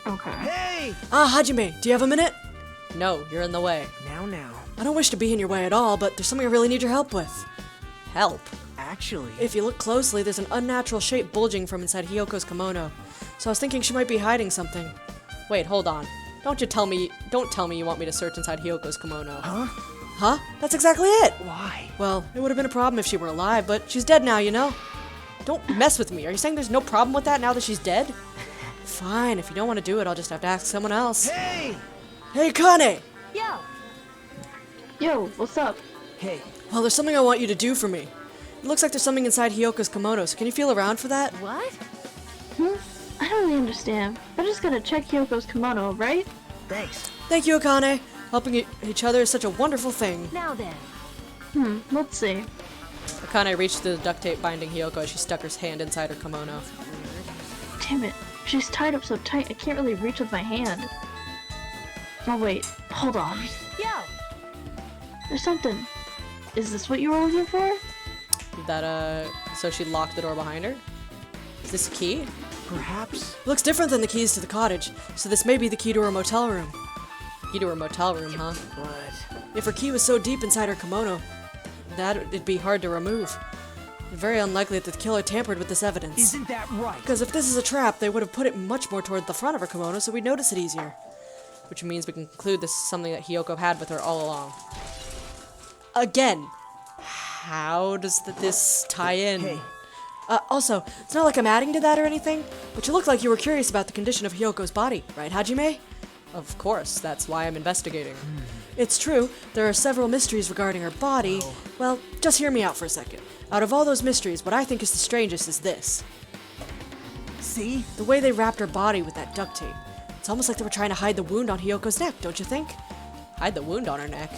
Okay. Hey! Ah, Hajime, do you have a minute? No, you're in the way. Now. I don't wish to be in your way at all, but there's something I really need your help with. Help? Actually... If you look closely, there's an unnatural shape bulging from inside Hiyoko's kimono. So I was thinking she might be hiding something. Wait, hold on. Don't tell me you want me to search inside Hiyoko's kimono. Huh? Huh? That's exactly it! Why? Well, it would have been a problem if she were alive, but she's dead now, you know? Don't mess with me. Are you saying there's no problem with that now that she's dead? Fine, if you don't want to do it, I'll just have to ask someone else. Hey! Hey, Kane! Yo, what's up? Hey. Well, there's something I want you to do for me. It looks like there's something inside Hiyoko's kimono, so can you feel around for that? What? I don't really understand. I just gotta check Hyoko's kimono, right? Thanks. Thank you, Akane. Helping each other is such a wonderful thing. Now then. Let's see. Akane reached the duct tape binding Hiyoko as she stuck her hand inside her kimono. Damn it. She's tied up so tight I can't really reach with my hand. Oh wait, hold on. Yo! There's something. Is this what you were looking for? So she locked the door behind her? Is this a key? Perhaps... Looks different than the keys to the cottage, so this may be the key to her motel room. Key to her motel room, huh? But... If her key was so deep inside her kimono, it'd be hard to remove. Very unlikely that the killer tampered with this evidence. Isn't that right? Because if this is a trap, they would have put it much more toward the front of her kimono so we'd notice it easier. Which means we can conclude this is something that Hiyoko had with her all along. Again, how does this tie in? Hey. Also, it's not like I'm adding to that or anything, but you look like you were curious about the condition of Hiyoko's body, right, Hajime? Of course, that's why I'm investigating. It's true, there are several mysteries regarding her body. Well, just hear me out for a second. Out of all those mysteries, what I think is the strangest is this. See? The way they wrapped her body with that duct tape. It's almost like they were trying to hide the wound on Hiyoko's neck, don't you think? Hide the wound on her neck?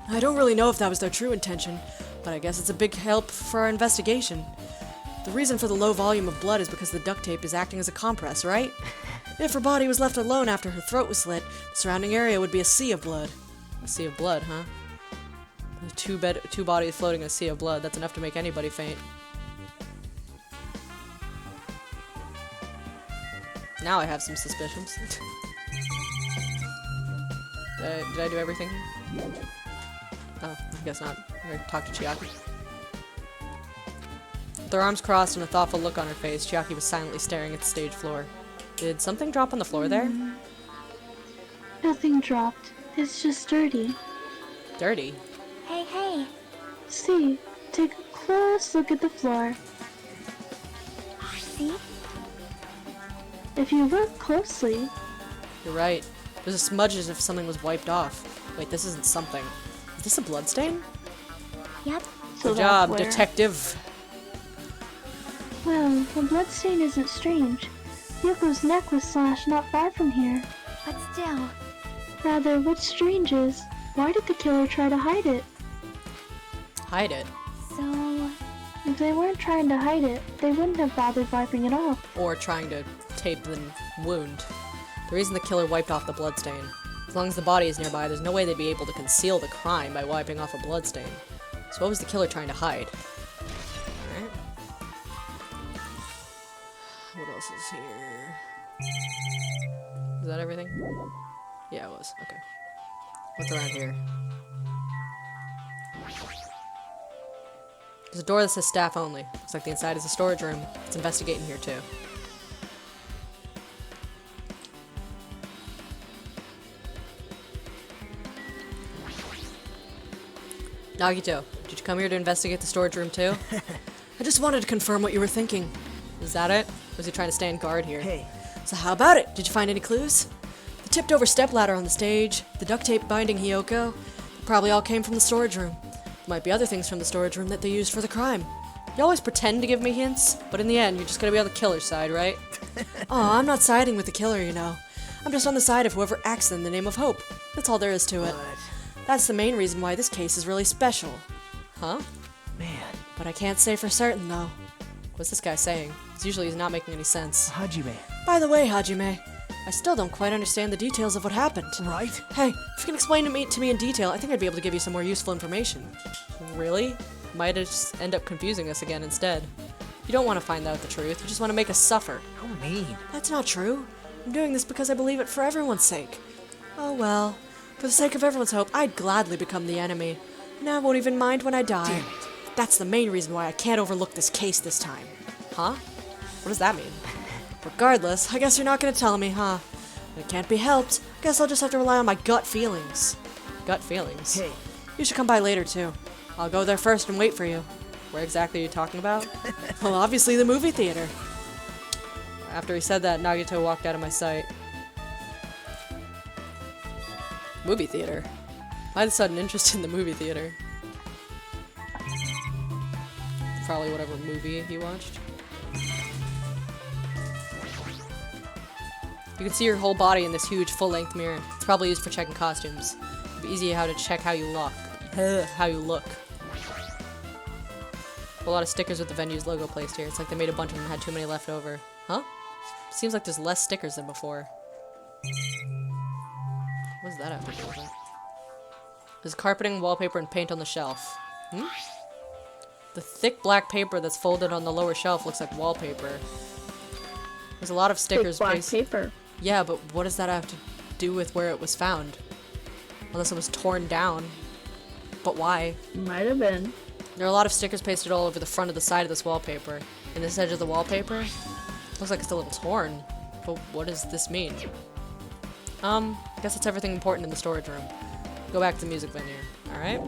I don't really know if that was their true intention, but I guess it's a big help for our investigation. The reason for the low volume of blood is because the duct tape is acting as a compress, right? If her body was left alone after her throat was slit, the surrounding area would be a sea of blood. A sea of blood, huh? Two bodies floating in a sea of blood, that's enough to make anybody faint. Now I have some suspicions. Did I do everything? Oh, I guess not. I'm gonna talk to Chiaki. With her arms crossed and a thoughtful look on her face, Chiaki was silently staring at the stage floor. Did something drop on the floor there? Nothing dropped. It's just dirty. Dirty? Hey. See, take a close look at the floor. See? If you look closely, You're right. There's a smudge as if something was wiped off. Wait, this isn't something. Is this a bloodstain? Yep. so Good that's job, where... detective. Well, the bloodstain isn't strange. Yoko's neck was slashed not far from here. But still. Rather, what's strange is, why did the killer try to hide it? Hide it. So... If they weren't trying to hide it, they wouldn't have bothered wiping it off. Or trying to tape the wound. The reason the killer wiped off the bloodstain. As long as the body is nearby, there's no way they'd be able to conceal the crime by wiping off a bloodstain. So what was the killer trying to hide? Alright. What else is here? Is that everything? Yeah, it was. Okay. What's around here? There's a door that says staff only. Looks like the inside is a storage room. Let's investigate in here too. Nagito, did you come here to investigate the storage room too? I just wanted to confirm what you were thinking. Is that it? Or was he trying to stand guard here? Hey. So how about it? Did you find any clues? The tipped over stepladder on the stage, the duct tape binding Hiyoko, they probably all came from the storage room. There might be other things from the storage room that they used for the crime. You always pretend to give me hints, but in the end, you're just gonna be on the killer's side, right? Oh, I'm not siding with the killer, you know. I'm just on the side of whoever acts in the name of hope. That's all there is to it. That's the main reason why this case is really special. Huh? Man. But I can't say for certain, though. What's this guy saying? Because usually he's not making any sense. Hajime. By the way, Hajime, I still don't quite understand the details of what happened. Right? Hey, if you can explain to me in detail, I think I'd be able to give you some more useful information. Really? Might just end up confusing us again instead. You don't want to find out the truth. You just want to make us suffer. How mean. That's not true. I'm doing this because I believe it for everyone's sake. Oh well. For the sake of everyone's hope, I'd gladly become the enemy. And I won't even mind when I die. Damn it. That's the main reason why I can't overlook this case this time. Huh? What does that mean? Regardless, I guess you're not gonna tell me, huh? It can't be helped. Guess I'll just have to rely on my gut feelings. Gut feelings? Hey. You should come by later, too. I'll go there first and wait for you. Where exactly are you talking about? Well, obviously the movie theater. After he said that, Nagito walked out of my sight. Movie theater? I had a sudden interest in the movie theater. Probably whatever movie he watched. You can see your whole body in this huge full-length mirror. It's probably used for checking costumes. It'd be easy how to check how you look. How you look. A lot of stickers with the venue's logo placed here. It's like they made a bunch of them and had too many left over. Huh? Seems like there's less stickers than before. What does that have to do with it? There's carpeting, wallpaper, and paint on the shelf. Hmm? The thick black paper that's folded on the lower shelf looks like wallpaper. There's a lot of stickers. Thick black paper. Yeah, but what does that have to do with where it was found? Unless it was torn down. But why? Might have been. There are a lot of stickers pasted all over the front of the side of this wallpaper. And this edge of the wallpaper looks like it's a little torn. But what does this mean? I guess that's everything important in the storage room. Go back to the music venue. Alright?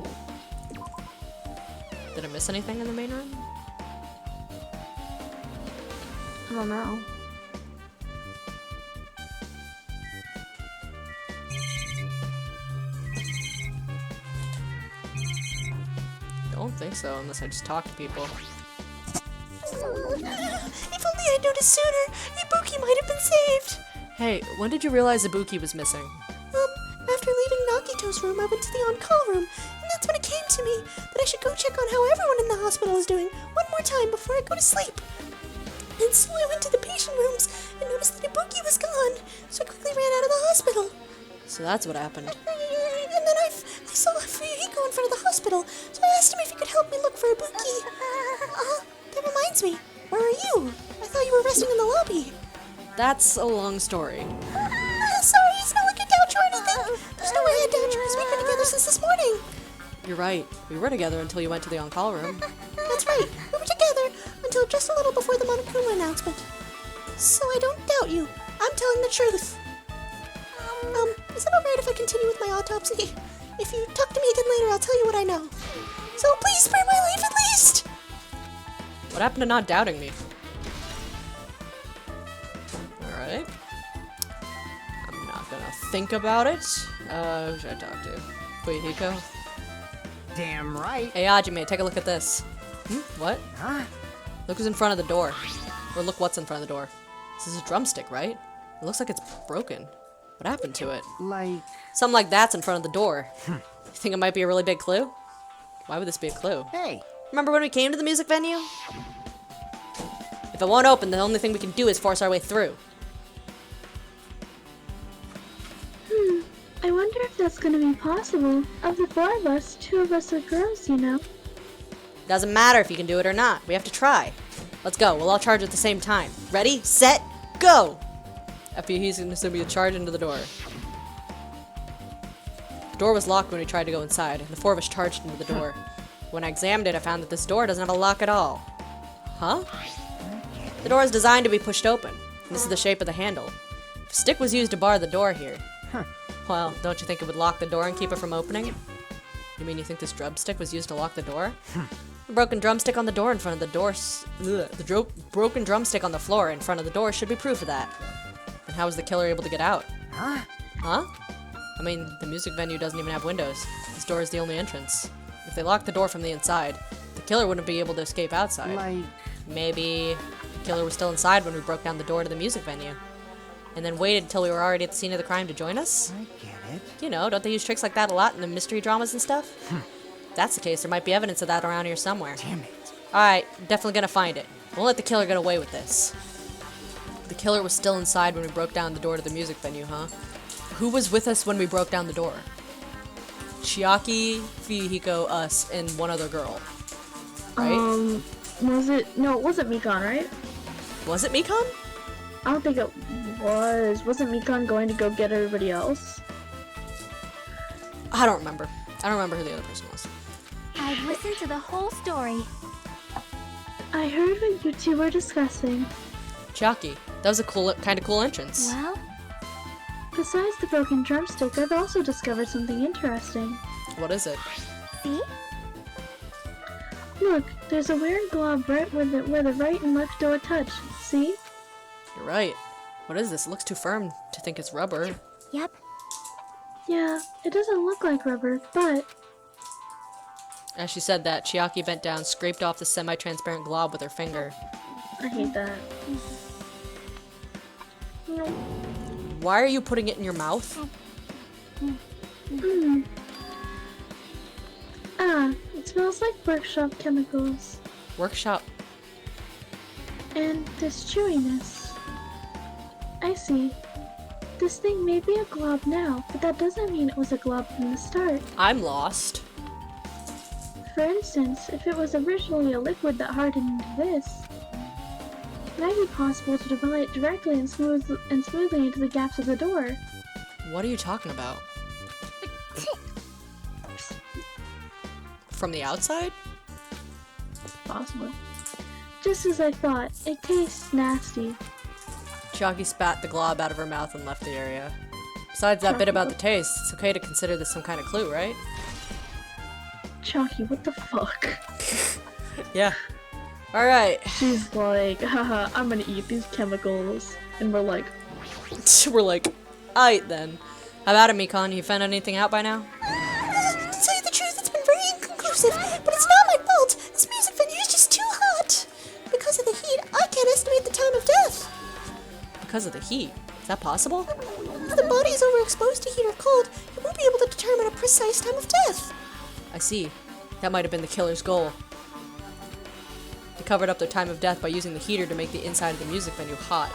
Did I miss anything in the main room? I don't know. Don't think so, unless I just talk to people. If only I'd noticed sooner, Ibuki might have been saved. Hey, when did you realize Ibuki was missing? After leaving Nagito's room, I went to the on-call room, and that's when it came to me that I should go check on how everyone in the hospital is doing one more time before I go to sleep. And so I went to the patient rooms and noticed that Ibuki was gone, so I quickly ran out of the hospital. So that's what happened. And then I saw Fuyuhiko in front of the hospital, so I asked him if he could help me look for Ibuki. That reminds me, where are you? I thought you were resting in the lobby. That's a long story. Sorry, it's not like a doubt you or anything. There's no way I doubt you, because we've been together since this morning. You're right. We were together until you went to the on-call room. That's right, we were together until just a little before the Monokuma announcement. So I don't doubt you. I'm telling the truth. Is it alright if I continue with my autopsy? If you talk to me again later, I'll tell you what I know. So please spare my life at least! What happened to not doubting me? Alright. I'm not gonna think about it. Who should I talk to? Fuyuhiko? Damn right. Hey, Hajime, take a look at this. What? Huh? Look who's in front of the door. Or look what's in front of the door. This is a drumstick, right? It looks like it's broken. What happened to it? Like... Something like that's in front of the door. You think it might be a really big clue? Why would this be a clue? Hey. Remember when we came to the music venue? If it won't open, the only thing we can do is force our way through. I wonder if that's gonna be possible. Of the four of us, two of us are girls, you know. Doesn't matter if you can do it or not. We have to try. Let's go. We'll all charge at the same time. Ready, set, go! After he's going to be a charge into the door. The door was locked when we tried to go inside, and the four of us charged into the door. When I examined it, I found that this door doesn't have a lock at all. Huh? The door is designed to be pushed open. This is the shape of the handle. If a stick was used to bar the door here, well, don't you think it would lock the door and keep it from opening? You mean you think this drumstick was used to lock the door? The broken drumstick on the door in front of the door. Broken drumstick on the floor in front of the door should be proof of that. Then how was the killer able to get out? Huh? Huh? I mean, the music venue doesn't even have windows. This door is the only entrance. If they locked the door from the inside, the killer wouldn't be able to escape outside. Like... Maybe the killer was still inside when we broke down the door to the music venue. And then waited until we were already at the scene of the crime to join us? I get it. You know, don't they use tricks like that a lot in the mystery dramas and stuff? If that's the case, there might be evidence of that around here somewhere. Damn it. Alright, definitely gonna find it. Won't let the killer get away with this. The killer was still inside when we broke down the door to the music venue, huh? Who was with us when we broke down the door? Chiaki, Fuyuhiko, us, and one other girl. Right? Was it? No, it wasn't Mikan, right? Was it Mikan? I don't think it was. Wasn't Mikan going to go get everybody else? I don't remember. I don't remember who the other person was. I've listened to the whole story. I heard what you two were discussing. Chiaki. That was a kind of cool entrance. Well, Besides the broken drumstick, I've also discovered something interesting. What is it? see? Look, there's a weird glob right where the right and left door touch. See? You're right. What is this? It looks too firm to think it's rubber. Yep. Yeah, it doesn't look like rubber, but As she said that, Chiaki bent down, scraped off the semi-transparent glob with her finger. I hate that. Why are you putting it in your mouth? Ah, it smells like workshop chemicals. Workshop. And this chewiness. I see. This thing may be a glob now, but that doesn't mean it was a glob from the start. I'm lost. For instance, if it was originally a liquid that hardened into this, it might be possible to develop it directly and smoothly into the gaps of the door. What are you talking about? From the outside? Possible. Just as I thought, it tastes nasty. Chiaki spat the glob out of her mouth and left the area. Besides that bit about the taste, it's okay to consider this some kind of clue, right? Chalky, what the fuck? Yeah. Alright. She's like, haha, I'm gonna eat these chemicals. And we're like, We're like, aight then. How about it, Mikan? You found anything out by now? To tell you the truth, it's been very inconclusive, but it's not my fault. This music venue is just too hot. Because of the heat, I can't estimate the time of death. Because of the heat. Is that possible? If the body is overexposed to heat or cold, you won't be able to determine a precise time of death. I see. That might have been the killer's goal. They covered up their time of death by using the heater to make the inside of the music venue hot.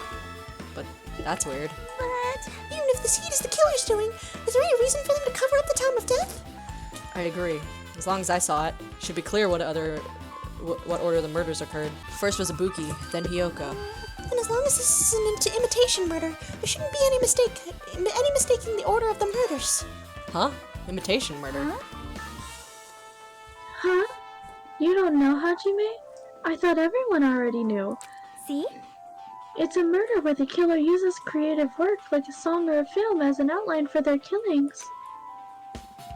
But that's weird. But even if this heat is the killer's doing, is there any reason for them to cover up the time of death? I agree. As long as I saw it, it should be clear what order the murders occurred. First was Ibuki, then Hiyoko. And as long as this is an imitation murder, there shouldn't be any mistaking the order of the murders. Huh? Imitation murder? huh? You don't know, Hajime? I thought everyone already knew. See? It's a murder where the killer uses creative work like a song or a film as an outline for their killings.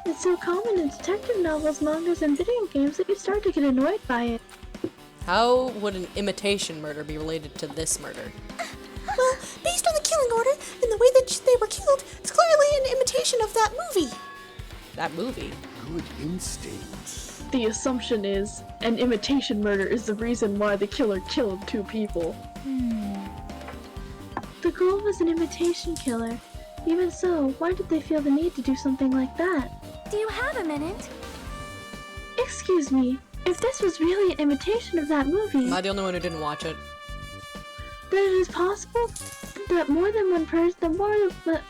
It's so common in detective novels, mangas, and video games that you start to get annoyed by it. How would an imitation murder be related to this murder? Well, based on the killing order and the way that they were killed, it's clearly an imitation of that movie. That movie? Good instincts. The assumption is an imitation murder is the reason why the killer killed two people. The goal was an imitation killer. Even so, why did they feel the need to do something like that? Do you have a minute? Excuse me, if this was really an imitation of that movie, Am I the only one who didn't watch it? then it is possible that more than one person, then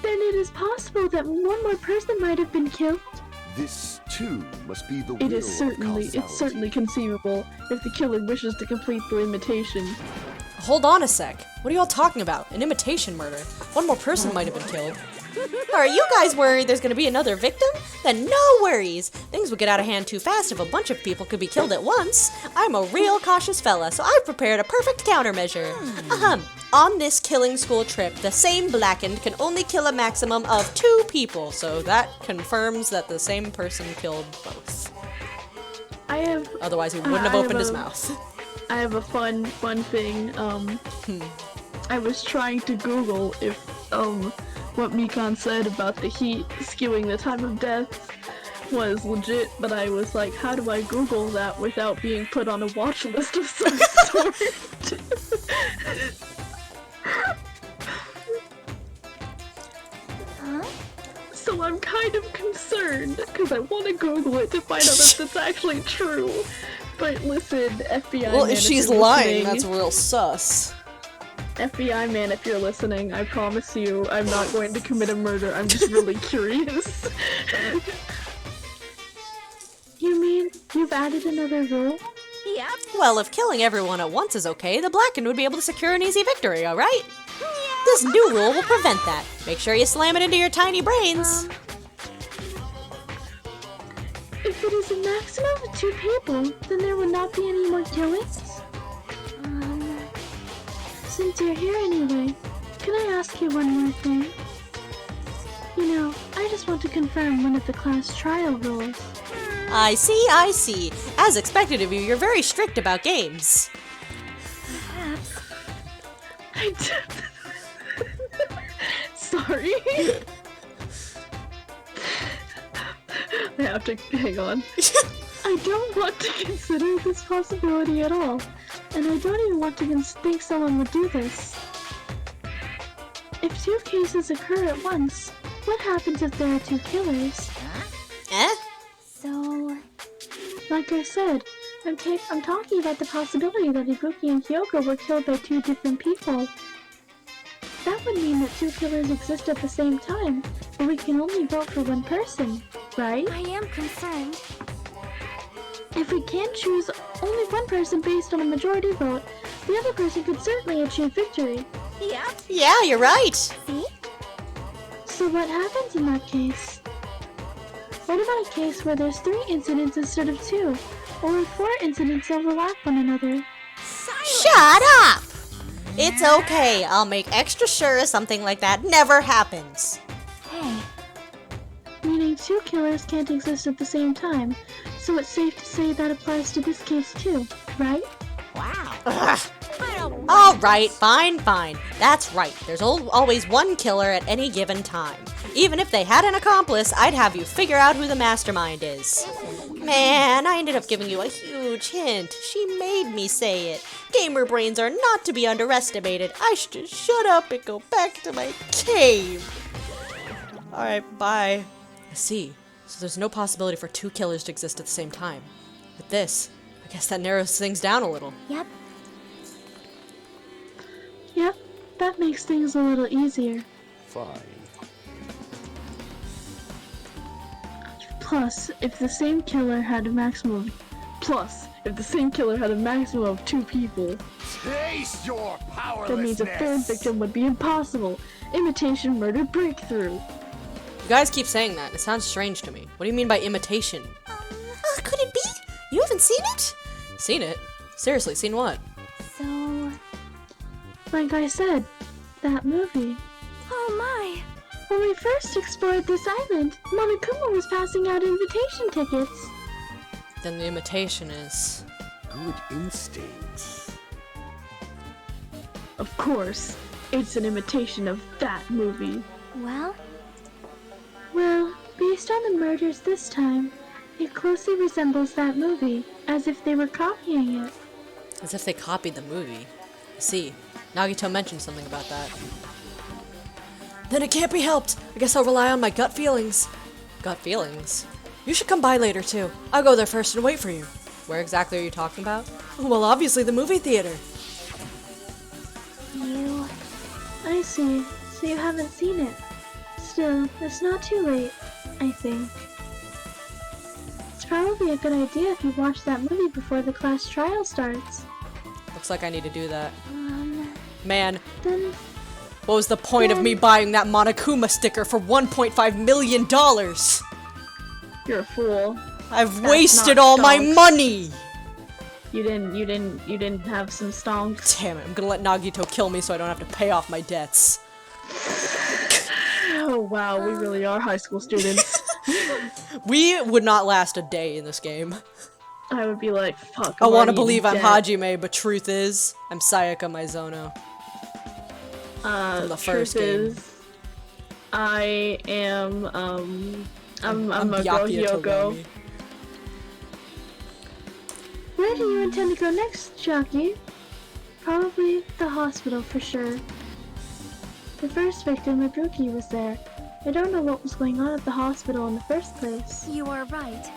it is possible that one more person might have been killed. This too must be the It will is certainly, of it's certainly conceivable if the killer wishes to complete the imitation. Hold on a sec. What are you all talking about? An imitation murder. One more person might have been killed. Are you guys worried there's gonna be another victim? Then no worries! Things would get out of hand too fast if a bunch of people could be killed at once. I'm a real cautious fella, so I've prepared a perfect countermeasure. On this killing school trip, the same blackened can only kill a maximum of 2 people, so that confirms that the same person killed both. Otherwise he wouldn't have opened his mouth. I have a fun thing. I was trying to Google if, what Mikan said about the heat skewing the time of death was legit, but I was like, how do I Google that without being put on a watch list of some sort? So I'm kind of concerned, because I want to Google it to find out if it's actually true. But listen, FBI Well, man, if she's you're lying, listening- that's real sus. FBI man, if you're listening, I promise you I'm not going to commit a murder, I'm just really curious. You mean You've added another rule? Yep. Well, if killing everyone at once is okay, the Blackened would be able to secure an easy victory, alright? This new rule will prevent that. Make sure you slam it into your tiny brains. If it is a maximum of 2 people, then there would not be any more killings? Since you're here anyway, can I ask you one more thing? You know, I just want to confirm one of the class trial rules. I see. As expected of you, you're very strict about games. I Sorry. I have to hang on. I don't want to consider this possibility at all, and I don't even want to think someone would do this. If 2 cases occur at once, what happens if there are 2 killers? Eh? So, Like I said, I'm talking about the possibility that Ibuki and Kyoko were killed by 2 different people. That would mean that 2 killers exist at the same time, but we can only vote for one person, right? I am concerned. If we can't choose only one person based on a majority vote, the other person could certainly achieve victory. Yep. Yeah, you're right. See? So what happens in that case? What about a case where there's 3 incidents instead of 2, or if 4 incidents overlap one another? Shut up! It's okay. I'll make extra sure something like that never happens. Hey, Meaning 2 killers can't exist at the same time, so it's safe to say that applies to this case too, right? Alright, fine. That's right. There's always one killer at any given time. Even if they had an accomplice, I'd have you figure out who the mastermind is. Man, I ended up giving you a huge hint. She made me say it. Gamer brains are not to be underestimated. I should just shut up and go back to my cave. Alright, bye. I see. So there's no possibility for 2 killers to exist at the same time. With this, I guess that narrows things down a little. yep. Yep, that makes things a little easier. Fine. Plus, if the same killer had a maximum of 2 people, Taste your that means a powerlessness. 3rd victim would be impossible. Imitation murder breakthrough. You guys keep saying that. It sounds strange to me. What do you mean by imitation? Could it be? You haven't seen it? Seen it? Seriously, seen what? So, Like I said, that movie. oh my. When we first explored this island, Monokuma was passing out invitation tickets. Then the imitation is... Good instincts. Of course, it's an imitation of that movie. Well, Well, based on the murders this time, it closely resembles that movie, as if they were copying it. As if they copied the movie. I see. Nagito mentioned something about that. Then it can't be helped. I guess I'll rely on my gut feelings. Gut feelings? You should come by later, too. I'll go there first and wait for you. Where exactly are you talking about? Well, obviously the movie theater. you. I see, so you haven't seen it. Still, it's not too late, I think. It's probably a good idea if you watch that movie before the class trial starts. Looks like I need to do that. Man, Then, what was the point of me buying that Monokuma sticker for $1.5 million? you're a fool. I've That's wasted not all my stonks. money! You didn't have some stonks. Damn it, I'm gonna let Nagito kill me so I don't have to pay off my debts. Oh wow, we really are high school students. We would not last a day in this game. I would be like, fuck. I I'm want to already believe I'm dead. Hajime, but truth is, I'm Sayaka Maizono. From the first game. Is, I am, I'm a girl Byakuya Hyoko. Togomi. Where do you intend to go next, Jackie? Probably the hospital for sure. The first victim, Ibuki, was there. I don't know what was going on at the hospital in the first place. You are right.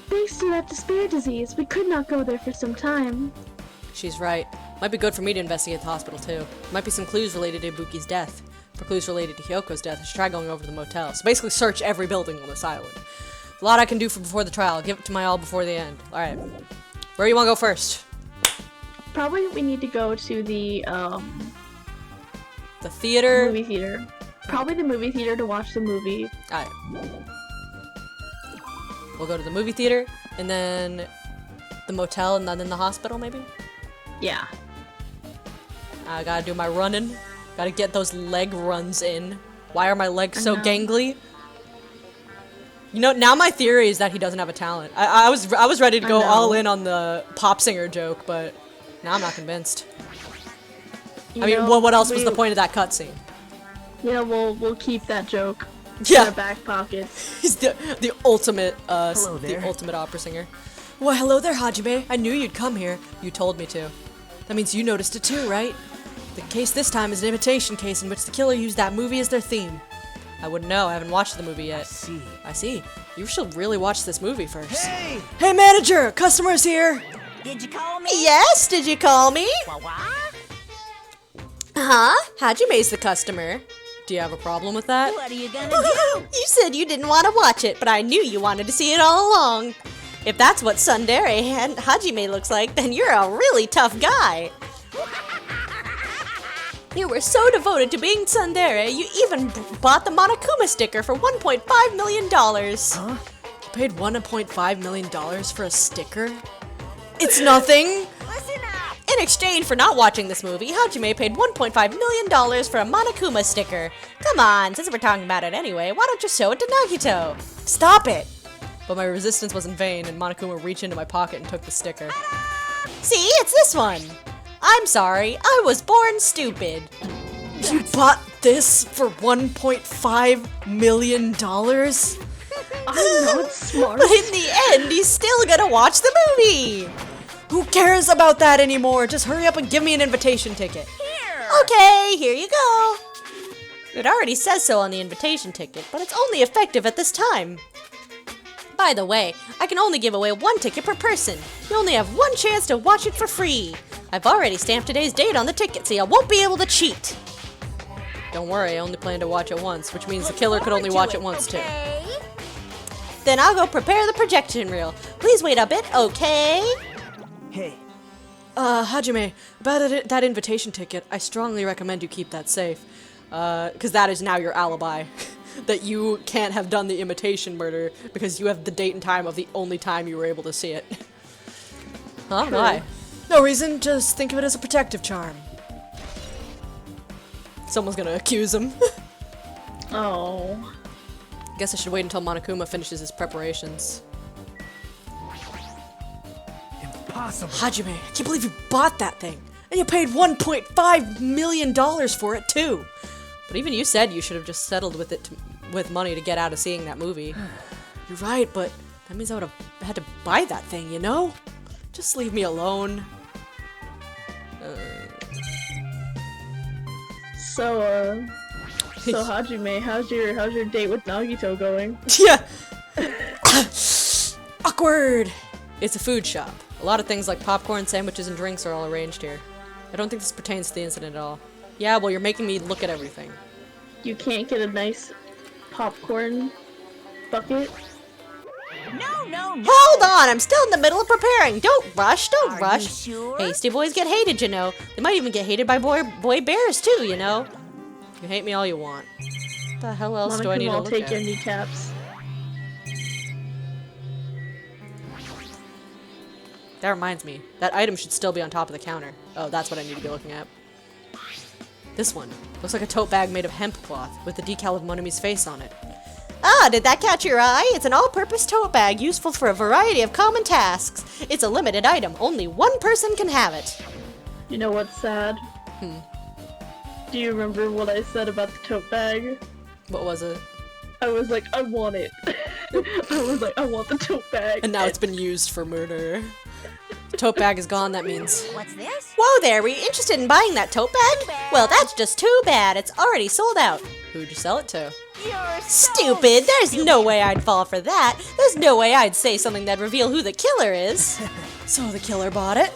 Thanks to that despair disease, we could not go there for some time. She's right. Might be good for me to investigate the hospital too. Might be some clues related to Ibuki's death. For clues related to Hyoko's death, I should try going over to the motel. So basically search every building on this island. A lot I can do for before the trial. Give it to my all before the end. Alright. Where you want to go first? Probably we need to go to the theater? movie theater. Probably the movie theater to watch the movie. Alright. We'll go to the movie theater, and then the motel, and then the hospital, maybe? Yeah. I gotta do my running. Gotta get those leg runs in. Why are my legs so know. gangly? You know, now my theory is that he doesn't have a talent. I was ready to go know. all in on the pop singer joke, but now I'm not convinced. You I mean, know, what else was the point of that cutscene? Yeah, we'll keep that joke in Yeah, our back pocket. he's the ultimate Hello the there. ultimate opera singer. Why, hello there, Hajime. I knew you'd come here. You told me to. That means you noticed it too, right? The case this time is an imitation case in which the killer used that movie as their theme. I wouldn't know. I haven't watched the movie yet. See. I see. You should really watch this movie first. Hey! Hey, manager! Customer's here! Did you call me? Yes, did you call me? What? Huh? Hajime's the customer. Do you have a problem with that? What are you gonna do? You said you didn't want to watch it, but I knew you wanted to see it all along. If that's what Tsundere and Hajime looks like, then you're a really tough guy. You were so devoted to being Tsundere, you even bought the Monokuma sticker for $1.5 million. Huh? You paid $1.5 million for a sticker? It's nothing! Listen up! In exchange for not watching this movie, Hajime paid $1.5 million for a Monokuma sticker. Come on, since we're talking about it anyway, why don't you show it to Nagito? Stop it! But my resistance was in vain, and Monokuma reached into my pocket and took the sticker. See, it's this one! I'm sorry, I was born stupid. You bought this for $1.5 million? I'm not smart. But in the end, he's still gonna watch the movie! Who cares about that anymore? Just hurry up and give me an invitation ticket. Here! Okay, here you go. It already says so on the invitation ticket, but it's only effective at this time. By the way, I can only give away one ticket per person. You only have one chance to watch it for free. I've already stamped today's date on the ticket, so you won't be able to cheat. Don't worry, I only plan to watch it once, which means the killer could only watch it once too. Okay. Then I'll go prepare the projection reel. Please wait a bit, okay? Hey. Hajime, about that invitation ticket, I strongly recommend you keep that safe. Because that is now your alibi. That you can't have done the imitation murder because you have the date and time of the only time you were able to see it. Huh? True. Why? No reason, just think of it as a protective charm. Someone's gonna accuse him. Oh. Guess I should wait until Monokuma finishes his preparations. Impossible. Hajime, I can't believe you bought that thing! And you paid $1.5 million for it too! But even you said you should have just settled with it with money to get out of seeing that movie. You're right, but that means I would have had to buy that thing, you know? Just leave me alone. So Hajime, how's your date with Nagito going? Yeah! Awkward! It's a food shop. A lot of things like popcorn, sandwiches, and drinks are all arranged here. I don't think this pertains to the incident at all. Yeah, well, you're making me look at everything. You can't get a nice popcorn bucket? No. Hold on, I'm still in the middle of preparing. Don't rush, don't Are rush. you sure? Hasty boys get hated, you know. They might even get hated by boy bears too, you know. You hate me all you want. What the hell else do I need to I'll look take at? your kneecaps. That reminds me, that item should still be on top of the counter. Oh, that's what I need to be looking at. This one. Looks like a tote bag made of hemp cloth, with the decal of Monemi's face on it. Ah, did that catch your eye? It's an all-purpose tote bag, useful for a variety of common tasks. It's a limited item. Only one person can have it. You know what's sad? Do you remember what I said about the tote bag? What was it? I was like, I want it. I was like, I want the tote bag. And now it's been used for murder. The tote bag is gone, that means. What's this? Whoa there, were you interested in buying that tote bag? Well, that's just too bad. It's already sold out. Who'd you sell it to? You're so Stupid! There's no way I'd fall for that. There's no way I'd say something that'd reveal who the killer is. So the killer bought it?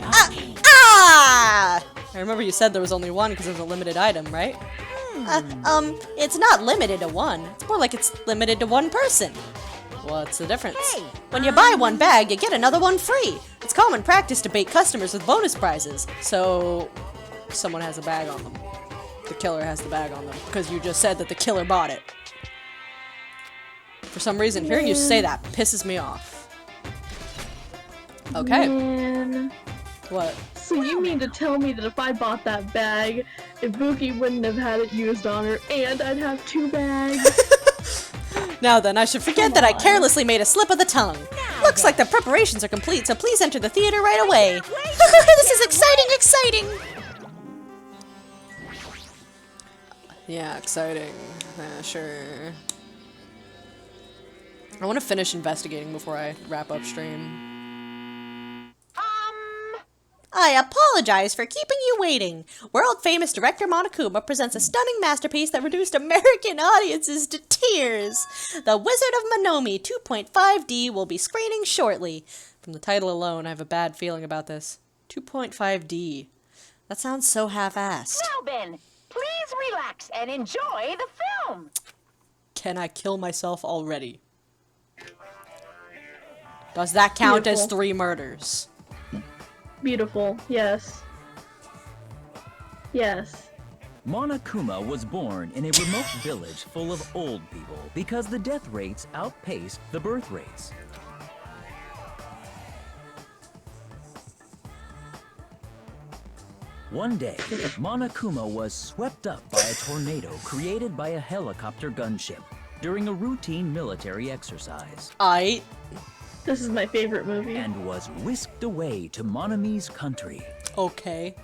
Ah! I remember you said there was only one because it was a limited item, right? It's not limited to one. It's more like it's limited to one person. What's the difference? When you buy one bag, you get another one free. It's common practice to bait customers with bonus prizes. So, someone has a bag on them. The killer has the bag on them. Because you just said that the killer bought it. For some reason, hearing you say that pisses me off. Okay. Man. What? So you mean to tell me that if I bought that bag, Ibuki wouldn't have had it used on her, and I'd have 2 bags? Now then, I should forget that I carelessly made a slip of the tongue. Looks like the preparations are complete, so please enter the theater right away. This is exciting! Yeah, exciting. Sure. I want to finish investigating before I wrap up stream. I apologize for keeping you waiting. World-famous director Monokuma presents a stunning masterpiece that reduced American audiences to tears. The Wizard of Monomi 2.5D will be screening shortly. From the title alone, I have a bad feeling about this. 2.5D. That sounds so half-assed. Now then, please relax and enjoy the film. Can I kill myself already? Does that count as 3 murders? Beautiful. Yes. Yes. Monokuma was born in a remote village full of old people because the death rates outpaced the birth rates. One day, Monokuma was swept up by a tornado created by a helicopter gunship during a routine military exercise. This is my favorite movie. And was whisked away to Monomi's country. Okay.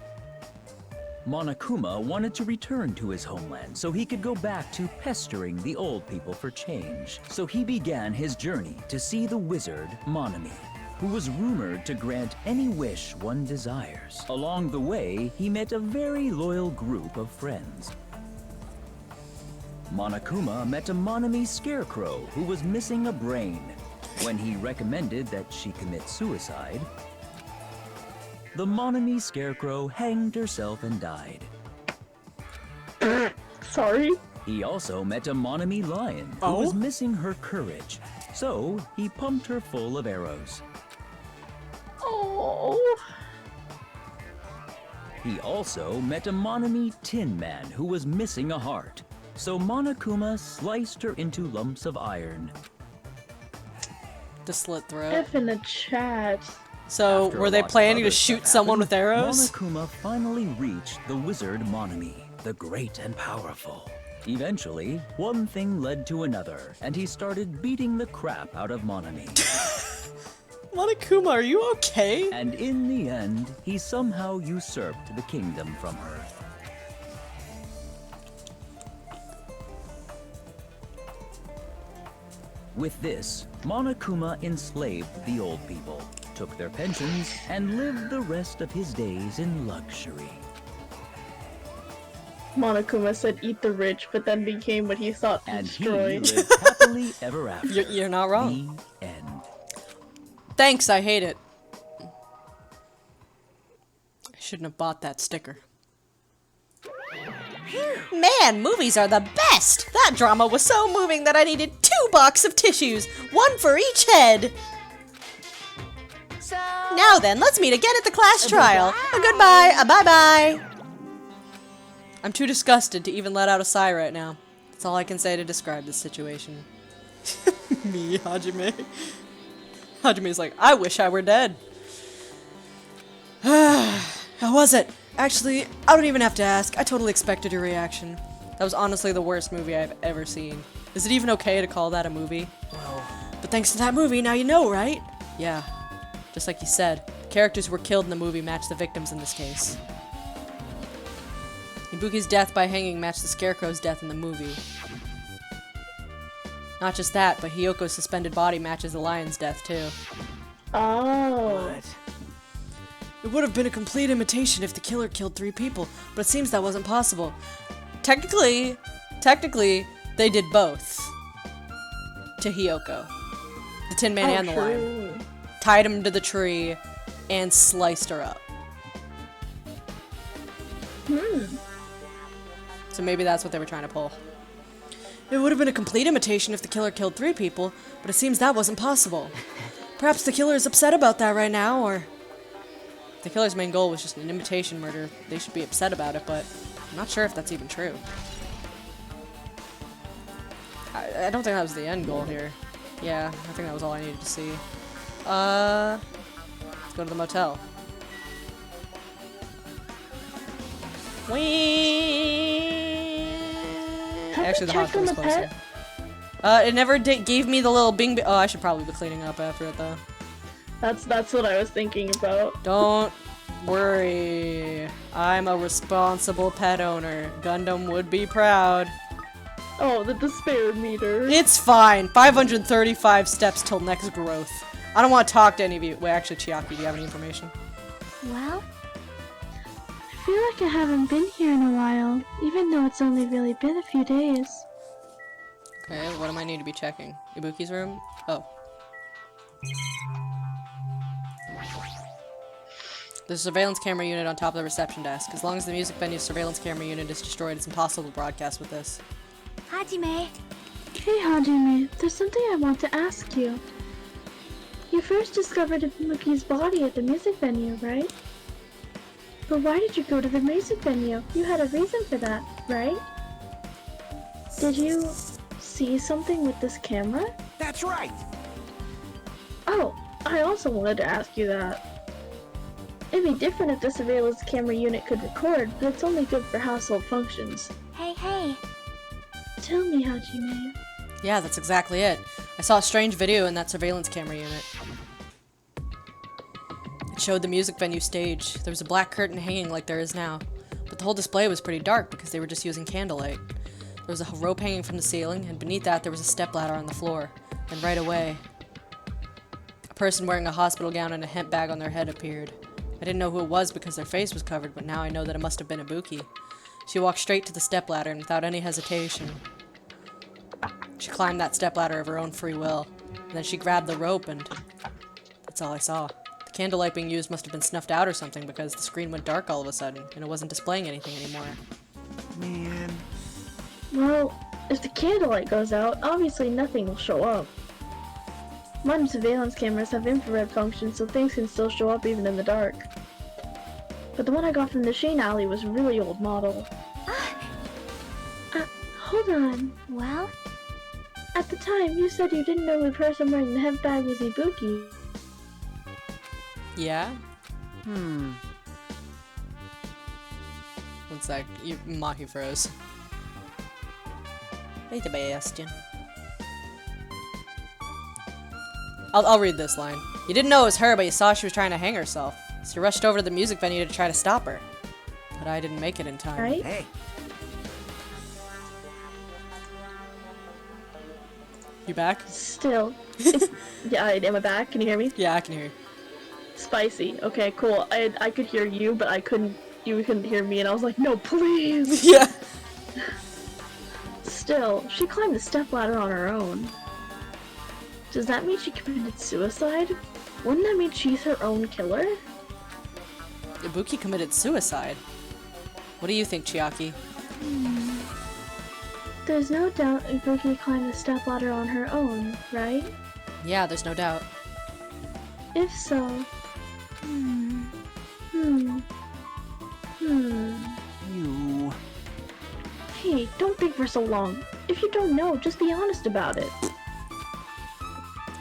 Monokuma wanted to return to his homeland so he could go back to pestering the old people for change. So he began his journey to see the wizard Monomi, who was rumored to grant any wish one desires. Along the way, he met a very loyal group of friends. Monokuma met a Monomi scarecrow who was missing a brain. When he recommended that she commit suicide, the Monomi scarecrow hanged herself and died. Sorry? He also met a Monomi lion who was missing her courage, so he pumped her full of arrows. Oh. He also met a Monomi tin man who was missing a heart, so Monokuma sliced her into lumps of iron. The slit throat. F in the chat. So, After were a they lot of planning to other shoot stuff someone with happened, arrows? Monokuma finally reached the wizard Monomi, the great and powerful. Eventually, one thing led to another, and he started beating the crap out of Monomi. Monokuma, are you okay? And in the end, he somehow usurped the kingdom from her. With this, Monokuma enslaved the old people, took their pensions, and lived the rest of his days in luxury. Monokuma said eat the rich, but then became what he thought And he destroyed. lived happily ever after. You're not wrong. The end. Thanks, I hate it. I shouldn't have bought that sticker. Man, movies are the best! That drama was so moving that I needed 2 boxes of tissues, 1 for each head. So, Now then, let's meet again at the class trial. A goodbye, a bye-bye. I'm too disgusted to even let out a sigh right now. That's all I can say to describe this situation. Me, Hajime. Hajime's like, I wish I were dead. How was it? Actually, I don't even have to ask. I totally expected your reaction. That was honestly the worst movie I've ever seen. Is it even okay to call that a movie? Well, but thanks to that movie, now you know, right? Yeah. Just like you said, the characters who were killed in the movie match the victims in this case. Ibuki's death by hanging matched the Scarecrow's death in the movie. Not just that, but Hiyoko's suspended body matches the lion's death, too. Oh. It would have been a complete imitation if the killer killed 3 people, but it seems that wasn't possible. Technically, they did both. To Hiyoko. The Tin Man and the lion. Tied him to the tree and sliced her up. So maybe that's what they were trying to pull. It would have been a complete imitation if the killer killed 3 people, but it seems that wasn't possible. Perhaps the killer is upset about that right now, or... If the killer's main goal was just an imitation murder, they should be upset about it, but I'm not sure if that's even true. I don't think that was the end goal here. Yeah, I think that was all I needed to see. Let's go to the motel. Actually, the hospital's closer. It never gave me the little bing. Oh, I should probably be cleaning up after it though. That's what I was thinking about. Don't worry, I'm a responsible pet owner. Gundam would be proud. Oh, the despair meter. It's fine. 535 steps till next growth. I don't want to talk to any of you. Wait, actually, Chiaki, do you have any information? Well, I feel like I haven't been here in a while, even though it's only really been a few days. Okay, what am I need to be checking? Ibuki's room? Oh. There's a surveillance camera unit on top of the reception desk. As long as the music venue's surveillance camera unit is destroyed, it's impossible to broadcast with this. Hajime. Hey Hajime, there's something I want to ask you. You first discovered Ibuki's body at the music venue, right? But why did you go to the music venue? You had a reason for that, right? Did you see something with this camera? That's right. Oh, I also wanted to ask you that. It'd be different if the surveillance camera unit could record, but it's only good for household functions. Hey. Tell me, Hajime. Yeah, that's exactly it. I saw a strange video in that surveillance camera unit. It showed the music venue stage. There was a black curtain hanging like there is now. But the whole display was pretty dark because they were just using candlelight. There was a rope hanging from the ceiling, and beneath that there was a stepladder on the floor. And right away, a person wearing a hospital gown and a hemp bag on their head appeared. I didn't know who it was because their face was covered, but now I know that it must have been Ibuki. She walked straight to the stepladder and without any hesitation. She climbed that stepladder of her own free will. And then she grabbed the rope and... that's all I saw. The candlelight being used must have been snuffed out or something because the screen went dark all of a sudden and it wasn't displaying anything anymore. Man. Well, if the candlelight goes out, obviously nothing will show up. Modern surveillance cameras have infrared functions, so things can still show up even in the dark. But the one I got from the Shane Alley was a really old model. Hold on. Well, At the time, you said you didn't know the person wearing the hemp bag was Ibuki. Yeah? One sec. Mahi froze. Hey, Sebastian. I'll read this line. You didn't know it was her, but you saw she was trying to hang herself. So you rushed over to the music venue to try to stop her. But I didn't make it in time. Right? Hey. You back? Still. Yeah, am I back? Can you hear me? Yeah, I can hear you. Spicy. Okay, cool. I could hear you, but you couldn't hear me, and I was like, no, please! Yeah. Still, she climbed the stepladder on her own. Does that mean she committed suicide? Wouldn't that mean she's her own killer? Ibuki committed suicide. What do you think, Chiaki? There's no doubt Ibuki climbed the stepladder on her own, right? Yeah, there's no doubt. If so... You. Hey, don't think for so long. If you don't know, just be honest about it.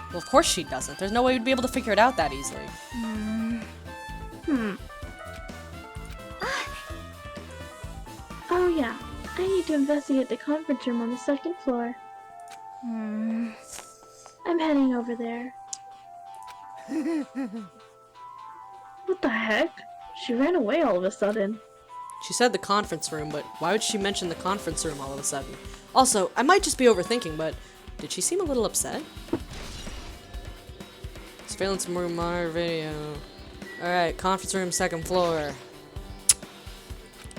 Well, of course she doesn't. There's no way we'd be able to figure it out that easily. Oh yeah, I need to investigate the conference room on the second floor. I'm heading over there. What the heck? She ran away all of a sudden. She said the conference room, but why would she mention the conference room all of a sudden? Also, I might just be overthinking, but did she seem a little upset? Surveillance room monitor video. Alright, conference room, second floor.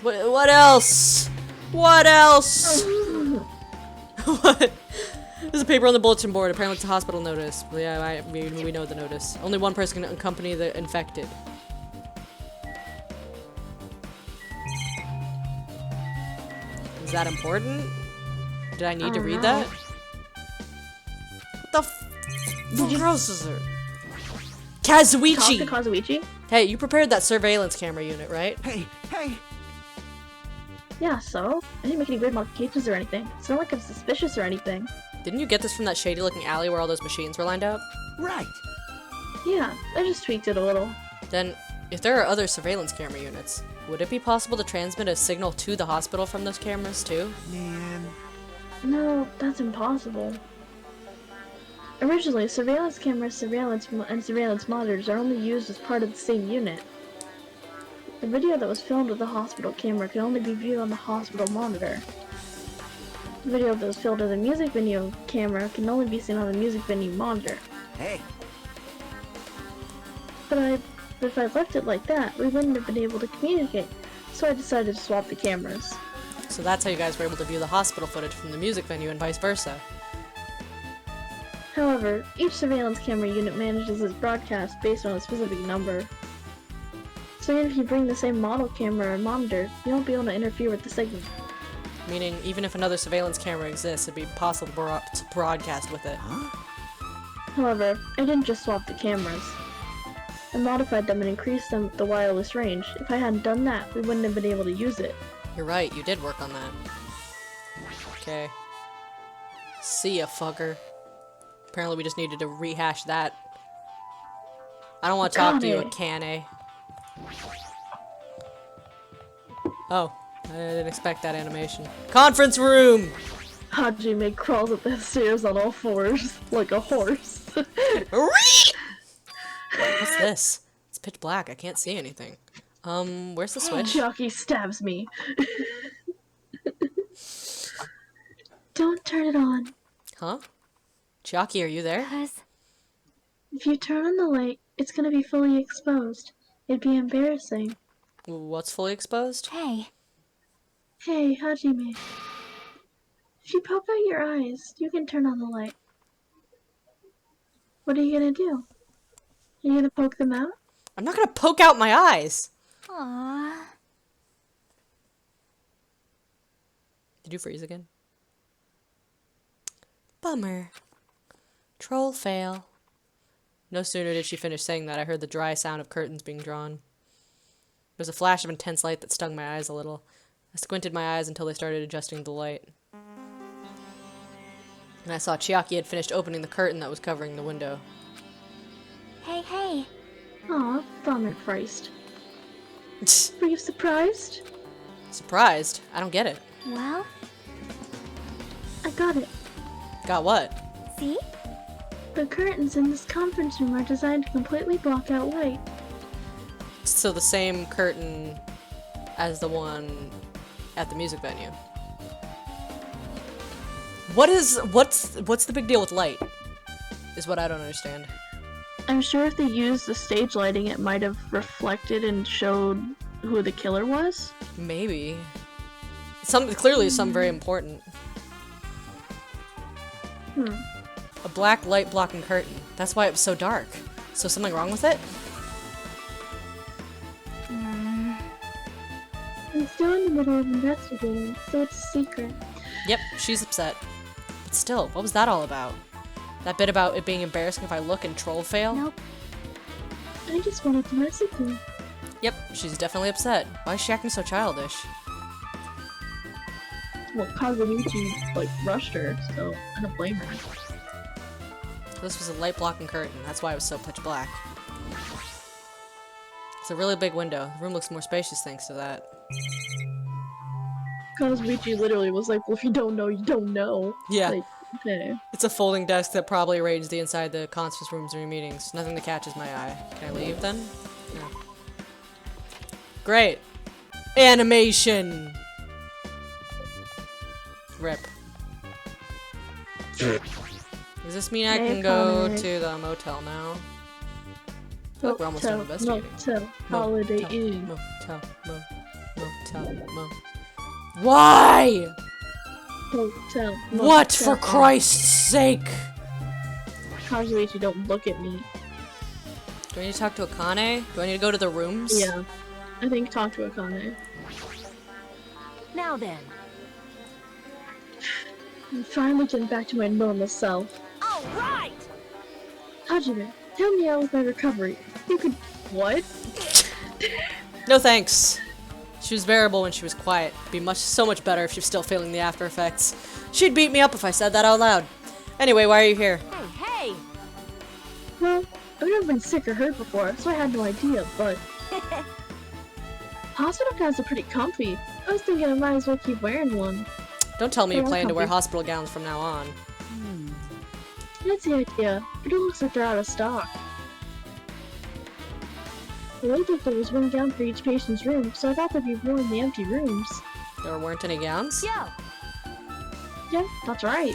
What else? What else? What? There's a paper on the bulletin board. Apparently it's a hospital notice. Well, yeah, we know the notice. Only one person can accompany the infected. Is that important? Did I need to don't read know. that? What the f- gross is there? Talk to Kazuichi! Kazuichi? Hey, you prepared that surveillance camera unit, right? Hey, hey! Yeah, so? I didn't make any weird modifications or anything. It's not like I'm suspicious or anything. Didn't you get this from that shady looking alley where all those machines were lined up? Right! Yeah, I just tweaked it a little. Then, if there are other surveillance camera units, would it be possible to transmit a signal to the hospital from those cameras too? Man. No, that's impossible. Originally, surveillance cameras, and surveillance monitors are only used as part of the same unit. The video that was filmed with the hospital camera can only be viewed on the hospital monitor. The video that was filmed with the music venue camera can only be seen on the music venue monitor. Hey! But if I left it like that, we wouldn't have been able to communicate, so I decided to swap the cameras. So that's how you guys were able to view the hospital footage from the music venue and vice versa. However, each surveillance camera unit manages its broadcast based on a specific number. So even if you bring the same model camera or monitor, you won't be able to interfere with the signal. Meaning, even if another surveillance camera exists, it'd be possible to broadcast with it. However, I didn't just swap the cameras. I modified them and increased the wireless range. If I hadn't done that, we wouldn't have been able to use it. You're right, you did work on that. Okay. See ya, fucker. Apparently we just needed to rehash that. I don't want to talk to you, Akane. Oh, I didn't expect that animation. Conference room! Hajime crawls up the stairs on all fours, like a horse. What's this? It's pitch black, I can't see anything. Where's the switch? Jockey stabs me. Don't turn it on. Huh? Chiaki, are you there? 'Cause If you turn on the light, it's gonna be fully exposed. It'd be embarrassing. What's fully exposed? hey, Hey, Hajime. If you poke out your eyes, you can turn on the light. What are you gonna do? Are you gonna poke them out? I'm not gonna poke out my eyes! aww. Did you freeze again? Bummer. Troll fail. No sooner did she finish saying that, I heard the dry sound of curtains being drawn. There was a flash of intense light that stung my eyes a little. I squinted my eyes until they started adjusting to the light. And I saw Chiaki had finished opening the curtain that was covering the window. Hey, Aw, bummer Christ. Were you surprised? Surprised? I don't get it. well, I got it. Got what? see? The curtains in this conference room are designed to completely block out light. So the same curtain as the one at the music venue. What's the big deal with light? Is what I don't understand. I'm sure if they used the stage lighting, it might have reflected and showed who the killer was. Maybe. Clearly some very important. A black light blocking curtain. That's why it was so dark. So something wrong with it? I'm still in the middle of investigating, so it's a secret. Yep, she's upset. But still, what was that all about? That bit about it being embarrassing if I look and troll fail? Nope. I just wanted to mess with you. Yep, she's definitely upset. Why is she acting so childish? Well, Kazumichi, rushed her, so I don't blame her. This was a light blocking curtain. That's why it was so pitch black. It's a really big window. The room looks more spacious thanks to that. Kazumichi literally was like, well, if you don't know, you don't know. Yeah. Like, okay. It's a folding desk that probably arranged the inside the conference rooms during meetings. Nothing that catches my eye. Can I leave then? No. Great. Animation! Rip. Does this mean I can go to the motel now? I feel like we're almost done investigating. Motel, Holiday Inn. Motel. Why? Hotel. What, for motel. Christ's sake? Kazumichi, don't look at me. Do I need to talk to Akane? Do I need to go to the rooms? Yeah. I think talk to Akane. Now then, I'm finally getting back to my normal self. All right. Hajime, help me out with my recovery. You could... What? No thanks. She was bearable when she was quiet. It'd be so much better if she was still feeling the after effects. She'd beat me up if I said that out loud. Anyway, why are you here? Hey, Well, I've never been sick or hurt before, so I had no idea, but... Hospital gowns are pretty comfy. I was thinking I might as well keep wearing one. Don't tell me you They're plan to wear comfy. hospital gowns from now on. That's the idea, but it looks like they're out of stock. It looked like there was one gown for each patient's room, so I thought they'd be worn in the empty rooms. There weren't any gowns? Yo. Yeah, that's right.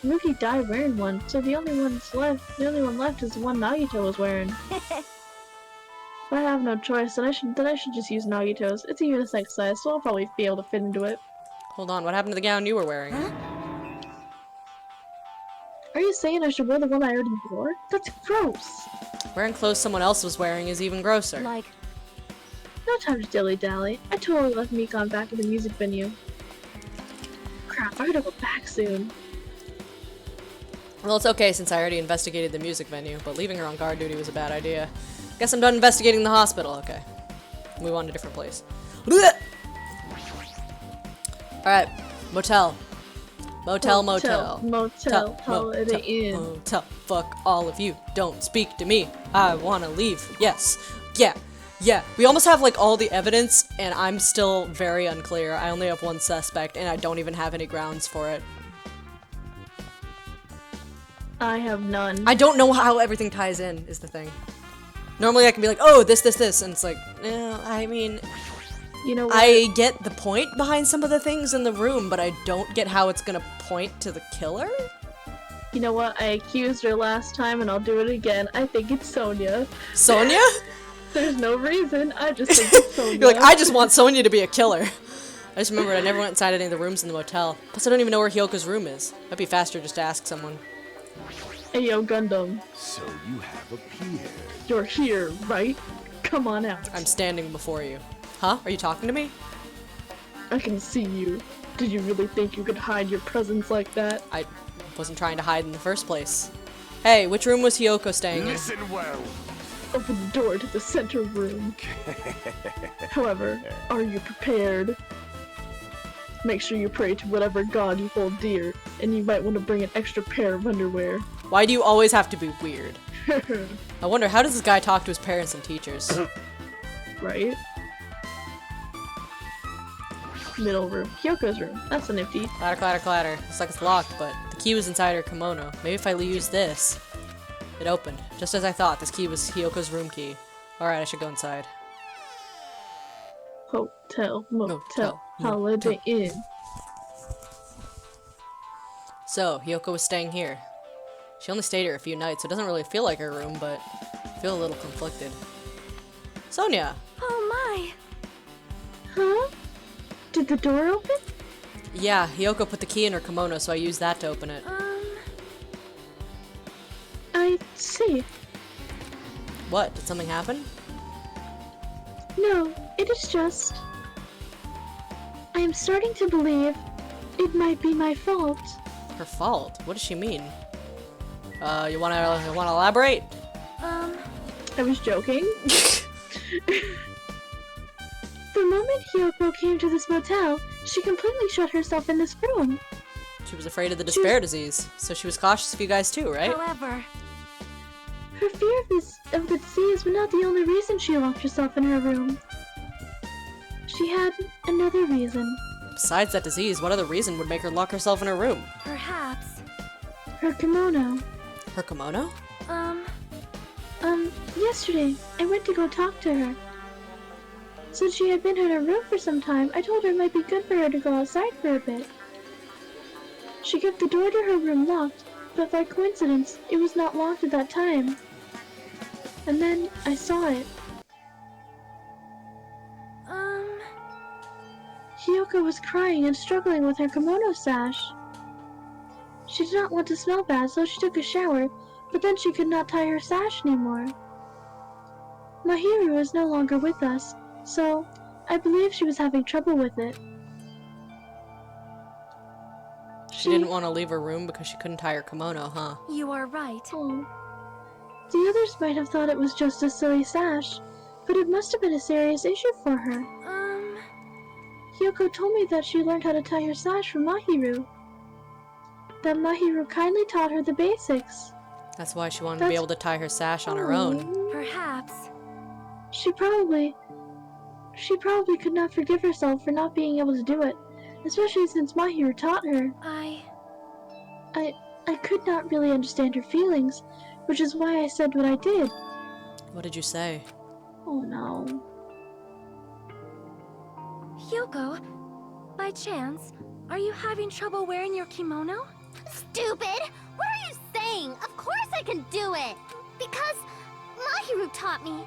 Ruki died wearing one, so the only one left is the one Nagito was wearing. But I have no choice, then I should just use Nagito's. It's a unisex size, so I'll probably be able to fit into it. Hold on, what happened to the gown you were wearing? Are you saying I should wear the one I already wore? That's gross! Wearing clothes someone else was wearing is even grosser. Like, No time to dilly-dally. I totally left Mikon back at the music venue. Crap, I gotta go back soon. Well, it's okay since I already investigated the music venue, but leaving her on guard duty was a bad idea. Guess I'm done investigating the hospital. Okay. Move on to a different place. Alright. Motel. Motel. Motel, Holiday Inn. Motel. Fuck all of you. Don't speak to me. I wanna leave. Yes. Yeah. Yeah. We almost have like all the evidence, and I'm still very unclear. I only have one suspect, and I don't even have any grounds for it. I have none. I don't know how everything ties in, is the thing. Normally I can be like, oh, this, and it's like, no, I mean, You know what? I get the point behind some of the things in the room, but I don't get how it's gonna point to the killer? You know what? I accused her last time and I'll do it again. I think it's Sonia. Sonia? There's no reason. I just think it's Sonia. You're like, I just want Sonia to be a killer. I just remembered I never went inside any of the rooms in the motel. Plus I don't even know where Hyoko's room is. That'd be faster just to ask someone. Hey yo, Gundam. So you have appeared. You're here, right? Come on out. I'm standing before you. Huh? Are you talking to me? I can see you. Did you really think you could hide your presence like that? I wasn't trying to hide in the first place. Hey, which room was Hyoko staying in? Listen well. Open the door to the center room. However, are you prepared? Make sure you pray to whatever god you hold dear, and you might want to bring an extra pair of underwear. Why do you always have to be weird? I wonder, how does this guy talk to his parents and teachers? Right? Middle room. Hyoko's room. That's a nifty. Clatter, clatter, clatter. Looks like it's locked, but the key was inside her kimono. Maybe if I use this. It opened. Just as I thought, this key was Hyoko's room key. Alright, I should go inside. Hotel, motel, Motel, Holiday Inn. So, Hyoko was staying here. She only stayed here a few nights, so it doesn't really feel like her room, but I feel a little conflicted. Sonia! Oh my. Huh? Did the door open? Yeah, Hyoko put the key in her kimono, so I used that to open it. I see. What? Did something happen? No, it is just... I am starting to believe it might be my fault. Her fault? What does she mean? You wanna elaborate? I was joking. The moment Hyoko came to this motel, she completely shut herself in this room. She was afraid of the despair disease, so she was cautious of you guys too, right? However, Her fear of the disease was not the only reason she locked herself in her room. She had another reason. Besides that disease, what other reason would make her lock herself in her room? perhaps. Her kimono. Her kimono? Yesterday, I went to go talk to her. Since she had been in her room for some time, I told her it might be good for her to go outside for a bit. She kept the door to her room locked, but by coincidence, it was not locked at that time. And then, I saw it. Hyoko was crying and struggling with her kimono sash. She did not want to smell bad, so she took a shower, but then she could not tie her sash anymore. Mahiru is no longer with us, so I believe she was having trouble with it. She didn't want to leave her room because she couldn't tie her kimono, huh? You are right. Oh. The others might have thought it was just a silly sash, but it must have been a serious issue for her. Hyoko told me that she learned how to tie her sash from Mahiru. That Mahiru kindly taught her the basics. That's why she wanted to be able to tie her sash on her own. Perhaps. She probably could not forgive herself for not being able to do it, especially since Mahiru taught her. I could not really understand her feelings, which is why I said what I did. What did you say? Oh no. Hyoko, by chance, are you having trouble wearing your kimono? Stupid! What are you saying? Of course I can do it! Because Mahiru taught me.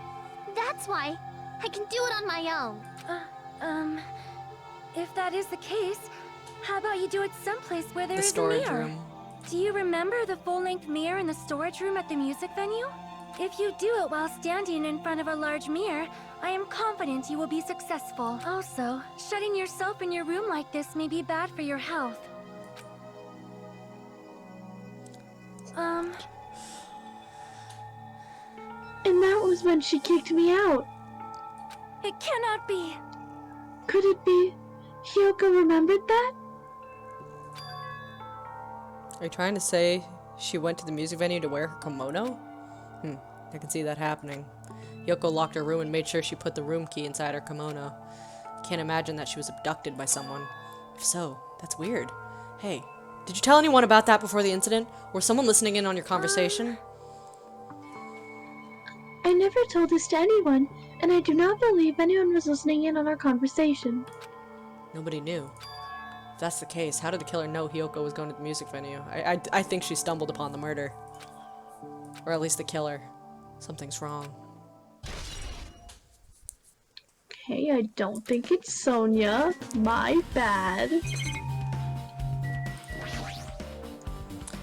That's why I can do it on my own. If that is the case, how about you do it someplace where there The is a storage mirror? room. Do you remember the full-length mirror in the storage room at the music venue? If you do it while standing in front of a large mirror, I am confident you will be successful. Also, shutting yourself in your room like this may be bad for your health. And that was when she kicked me out. It cannot be. Could it be Hyoko remembered that? Are you trying to say she went to the music venue to wear her kimono? I can see that happening. Hyoko locked her room and made sure she put the room key inside her kimono. Can't imagine that she was abducted by someone. If so, that's weird. Hey, did you tell anyone about that before the incident? Or was someone listening in on your conversation? I never told this to anyone, and I do not believe anyone was listening in on our conversation. Nobody knew. If that's the case, how did the killer know Hyoko was going to the music venue? I think she stumbled upon the murder. Or at least the killer. Something's wrong. Okay, I don't think it's Sonia. My bad.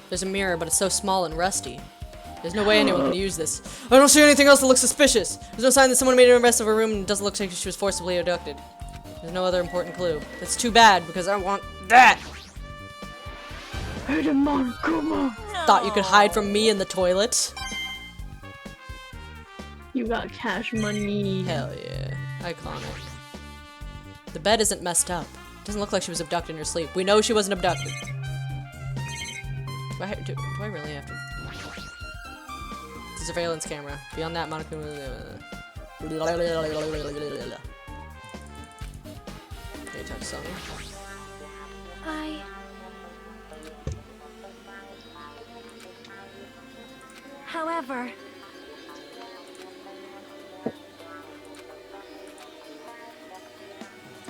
There's a mirror, but it's so small and rusty. There's no way anyone can use this. I don't see anything else that looks suspicious. There's no sign that someone made an arrest of her room, and it doesn't look like she was forcibly abducted. There's no other important clue. That's too bad, because I want that! Thought you could hide from me in the toilet? You got cash money. Hell yeah. Iconic. The bed isn't messed up. It doesn't look like she was abducted in her sleep. We know she wasn't abducted. Do I really have to? It's a surveillance camera. Beyond that, Monica. Can you talk to Sonia? However,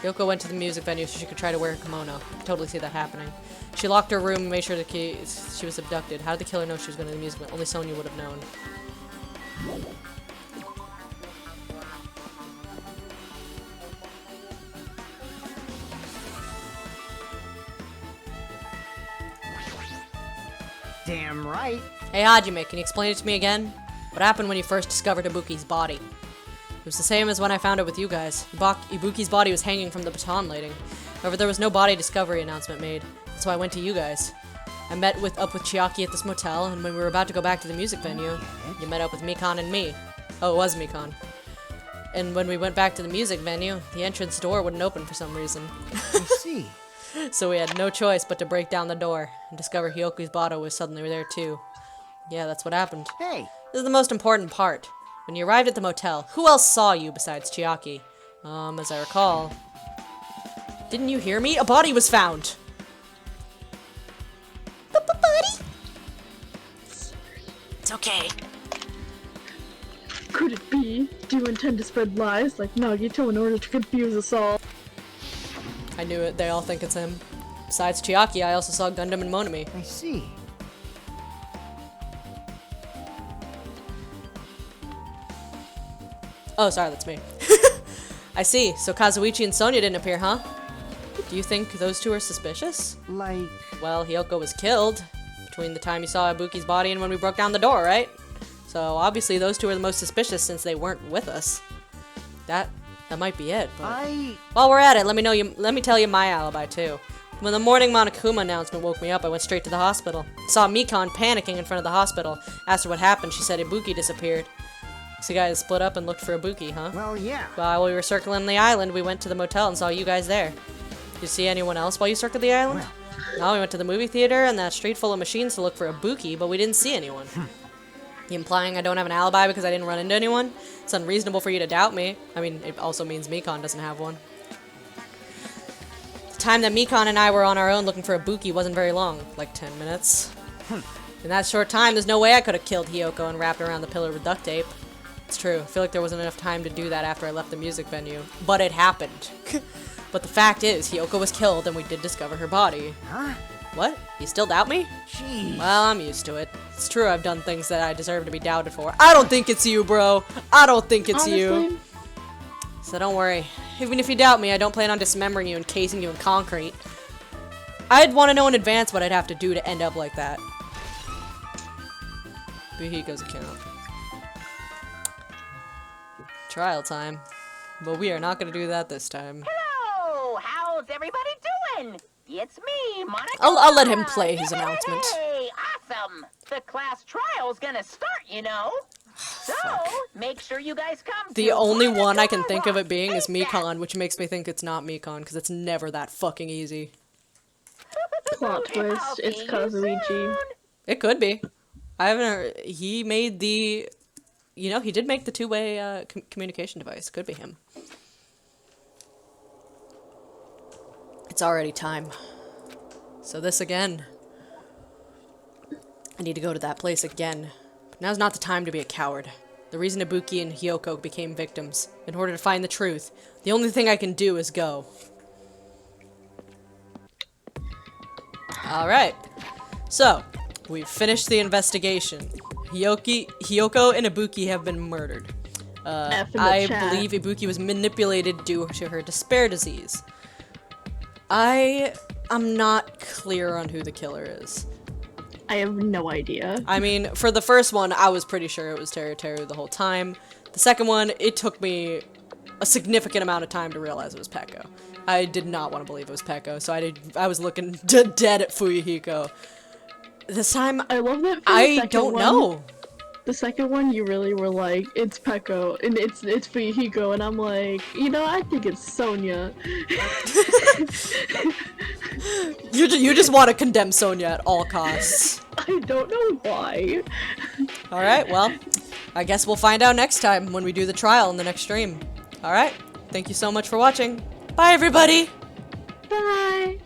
Yoko went to the music venue so she could try to wear her kimono. I can totally see that happening. She locked her room and made sure she was abducted. How did the killer know she was going to the music venue? Only Sonia would have known. Damn right. Hey Hajime, can you explain it to me again? What happened when you first discovered Ibuki's body? It was the same as when I found it with you guys. Ibuki's body was hanging from the baton lighting. However, there was no body discovery announcement made. So I went to you guys. I met up with Chiaki at this motel, and when we were about to go back to the music venue, you met up with Mikan and me. Oh, it was Mikan. And when we went back to the music venue, the entrance door wouldn't open for some reason. I see. So we had no choice but to break down the door and discover Hyoku's body was suddenly there too. Yeah, that's what happened. Hey. This is the most important part. When you arrived at the motel, who else saw you besides Chiaki? As I recall... Didn't you hear me? A body was found! Buddy? It's okay. Could it be? Do you intend to spread lies like Nagito in order to confuse us all? I knew it. They all think it's him. Besides Chiaki, I also saw Gundam and Monami. I see. Oh, sorry, that's me. I see. So Kazuichi and Sonia didn't appear, huh? Do you think those two are suspicious? Like... Well, Hyoko was killed between the time you saw Ibuki's body and when we broke down the door, right? So obviously those two are the most suspicious since they weren't with us. That might be it. But while we're at it, let me tell you my alibi too. When the morning Monokuma announcement woke me up, I went straight to the hospital. Saw Mikan panicking in front of the hospital. Asked her what happened, she said Ibuki disappeared. So you guys split up and looked for Ibuki, huh? Well, yeah. While we were circling the island, we went to the motel and saw you guys there. Did you see anyone else while you circled the island? No, we went to the movie theater and that street full of machines to look for Ibuki, but we didn't see anyone. You implying I don't have an alibi because I didn't run into anyone? It's unreasonable for you to doubt me. I mean, it also means Mikan doesn't have one. The time that Mikan and I were on our own looking for Ibuki wasn't very long, like 10 minutes. In that short time, there's no way I could have killed Hiyoko and wrapped her around the pillar with duct tape. It's true, I feel like there wasn't enough time to do that after I left the music venue. But it happened. But the fact is, Hiyoko was killed and we did discover her body. Huh? What? You still doubt me? Jeez. Well, I'm used to it. It's true I've done things that I deserve to be doubted for. I don't think it's you, bro. I don't think it's you. So don't worry. Even if you doubt me, I don't plan on dismembering you and casing you in concrete. I'd want to know in advance what I'd have to do to end up like that. Buhiko's account. Trial time. But we are not going to do that this time. Hello! How's everybody doing? It's me, Monica. I'll let him play his announcement. Hey, awesome! The class trial's gonna start, you know. So, make sure you guys come The to only one I can Danganronpa think of it being is ASAP. Mikan, which makes me think it's not Mikan, because it's never that fucking easy. Plot twist, it's Kazuichi. It could be. I haven't heard, he made the, you know, he did make the two-way communication device. Could be him. It's already time. So this again. I need to go to that place again. But now's not the time to be a coward. The reason Ibuki and Hiyoko became victims. In order to find the truth, the only thing I can do is go. Alright. So, we've finished the investigation. Hiyoko and Ibuki have been murdered. I believe Ibuki was manipulated due to her despair disease. I'm not clear on who the killer is. I have no idea. I mean, for the first one, I was pretty sure it was Teru the whole time. The second one, it took me a significant amount of time to realize it was Peko. I did not want to believe it was Peko, so I was looking dead at Fuyuhiko. This time, I love that. I don't know. The second one, you really were like, it's Peko, and it's Fuyuhiko, and I'm like, you know, I think it's Sonia. You just want to condemn Sonia at all costs. I don't know why. Alright, well, I guess we'll find out next time when we do the trial in the next stream. Alright, thank you so much for watching. Bye, everybody! Bye!